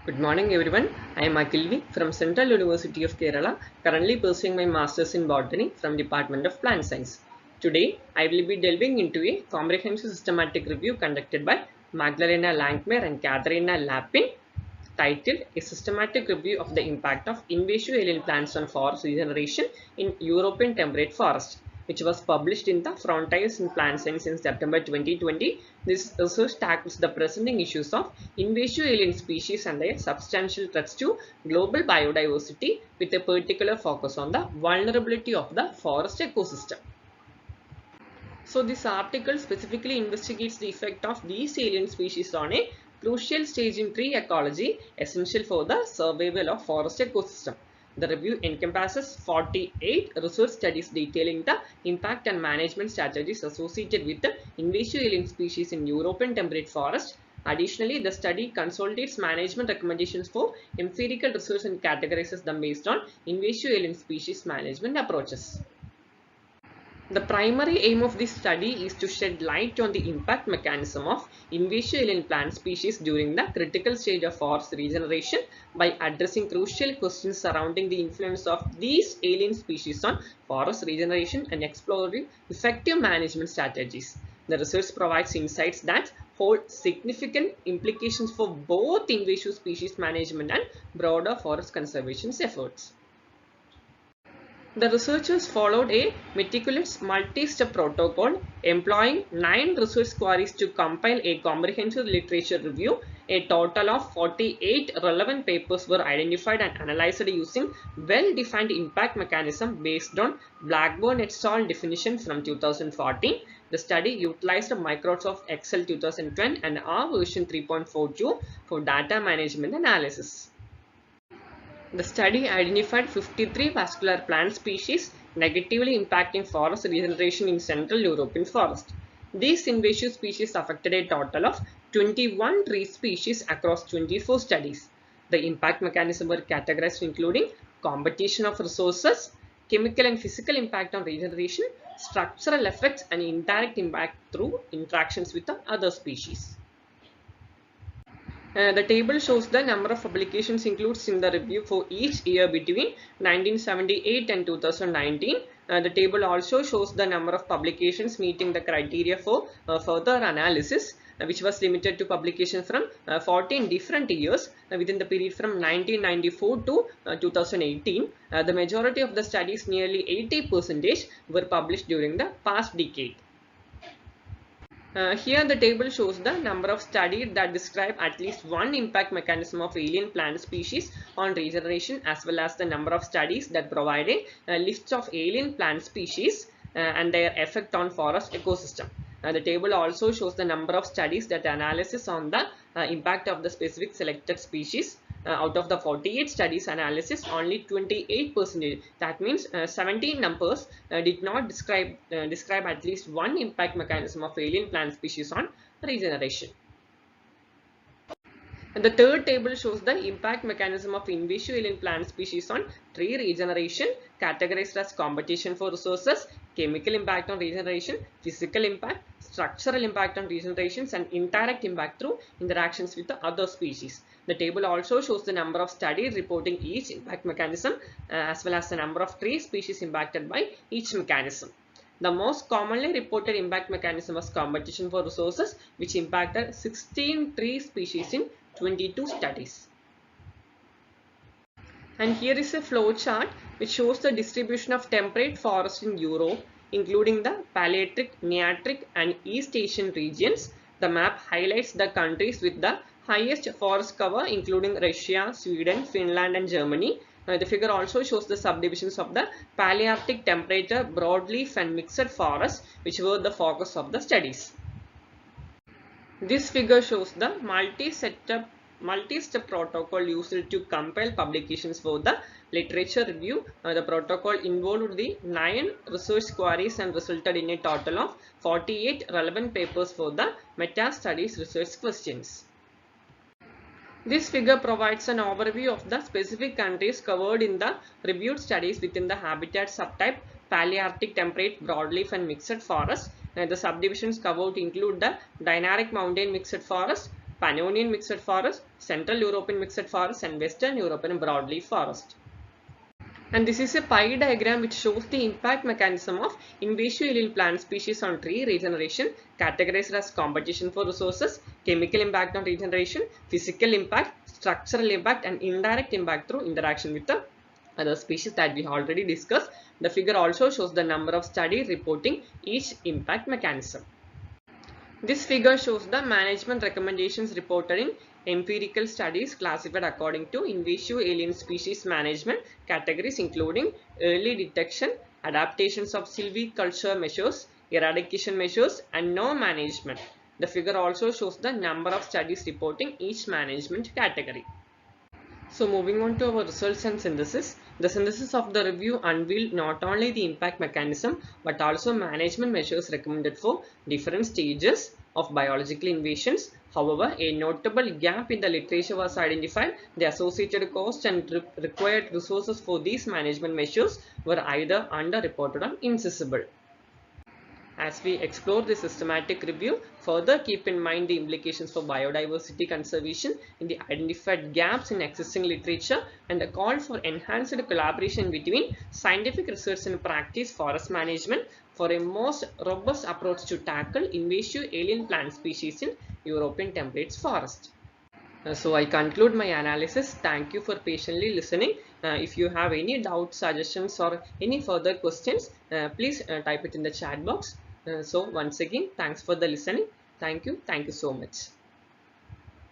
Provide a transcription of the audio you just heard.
Good morning everyone. I am Akilvi from Central University of Kerala, currently pursuing my Masters in Botany from Department of Plant Science. Today, I will be delving into a comprehensive systematic review conducted by Magdalena Langmaier and Katharina Lapin, titled A Systematic Review of the Impact of Invasive Alien Plants on Forest Regeneration in European Temperate Forest, which was published in the Frontiers in Plant Science in September 2020. This research tackles the presenting issues of invasive alien species and their substantial threats to global biodiversity, with a particular focus on the vulnerability of the forest ecosystem. So this article specifically investigates the effect of these alien species on a crucial stage in tree ecology essential for the survival of forest ecosystem. The review encompasses 48 research studies detailing the impact and management strategies associated with the invasive alien species in European temperate forest. Additionally, the study consolidates management recommendations for empirical research and categorizes them based on invasive alien species management approaches. The primary aim of this study is to shed light on the impact mechanism of invasive alien plant species during the critical stage of forest regeneration by addressing crucial questions surrounding the influence of these alien species on forest regeneration and exploring effective management strategies. The research provides insights that hold significant implications for both invasive species management and broader forest conservation efforts. The researchers followed a meticulous multi-step protocol employing 9 research queries to compile a comprehensive literature review. A total of 48 relevant papers were identified and analyzed using well-defined impact mechanism based on Blackburn et al. Definition from 2014. The study utilized Microsoft Excel 2010 and R version 3.42 for data management analysis. The study identified 53 vascular plant species negatively impacting forest regeneration in Central European forest. These invasive species affected a total of 21 tree species across 24 studies. The impact mechanisms were categorized including competition of resources, chemical and physical impact on regeneration, structural effects, and indirect impact through interactions with the other species. The table shows the number of publications includes in the review for each year between 1978 and 2019. The table also shows the number of publications meeting the criteria for further analysis, which was limited to publication from 14 different years within the period from 1994 to 2018. The majority of the studies, nearly 80%, were published during the past decade. Here the table shows the number of studies that describe at least one impact mechanism of alien plant species on regeneration, as well as the number of studies that provide a list of alien plant species and their effect on forest ecosystem. The table also shows the number of studies that analysis on the impact of the specific selected species. Out of the 48 studies analysis, only 28%, that means 17 numbers, did not describe at least one impact mechanism of alien plant species on regeneration. And the third table shows the impact mechanism of invasive alien plant species on tree regeneration, categorized as competition for resources, chemical impact on regeneration, physical impact, structural impact on regeneration, and indirect impact through interactions with the other species. The table also shows the number of studies reporting each impact mechanism, as well as the number of tree species impacted by each mechanism. The most commonly reported impact mechanism was competition for resources, which impacted 16 tree species in 22 studies. And here is a flow chart which shows the distribution of temperate forests in Europe, including the Palearctic, Nearctic, and East Asian regions. The map highlights the countries with the highest forest cover, including Russia, Sweden, Finland, and Germany. The figure also shows the subdivisions of the Palearctic temperate broadleaf and mixed forests, which were the focus of the studies. This figure shows the multi-step protocol used to compile publications for the literature review. The protocol involved the 9 research queries and resulted in a total of 48 relevant papers for the meta-studies research questions. This figure provides an overview of the specific countries covered in the reviewed studies within the habitat subtype Palearctic temperate broadleaf and mixed forest. The subdivisions covered include the Dinaric mountain mixed forest, Pannonian mixed forest, Central European mixed forest, and Western European broadleaf forest. And this is a pie diagram which shows the impact mechanism of invasive alien plant species on tree regeneration, categorized as competition for resources, chemical impact on regeneration, physical impact, structural impact, and indirect impact through interaction with the other species that we already discussed. The figure also shows the number of studies reporting each impact mechanism. This figure shows the management recommendations reported in empirical studies classified according to invasive alien species management categories, including early detection, adaptations of silviculture measures, eradication measures, and no management. The figure also shows the number of studies reporting each management category. So moving on to our results and synthesis. The synthesis of the review unveiled not only the impact mechanism but also management measures recommended for different stages of biological invasions. However, a notable gap in the literature was identified. The associated cost and required resources for these management measures were either underreported or inaccessible. As we explore the systematic review, further keep in mind the implications for biodiversity conservation in the identified gaps in existing literature and the call for enhanced collaboration between scientific research and practice forest management for a most robust approach to tackle invasive alien plant species in European temperate forest. So I conclude my analysis. Thank you for patiently listening. If you have any doubts, suggestions, or any further questions, please type it in the chat box. So once again, thanks for the listening. Thank you. Thank you so much.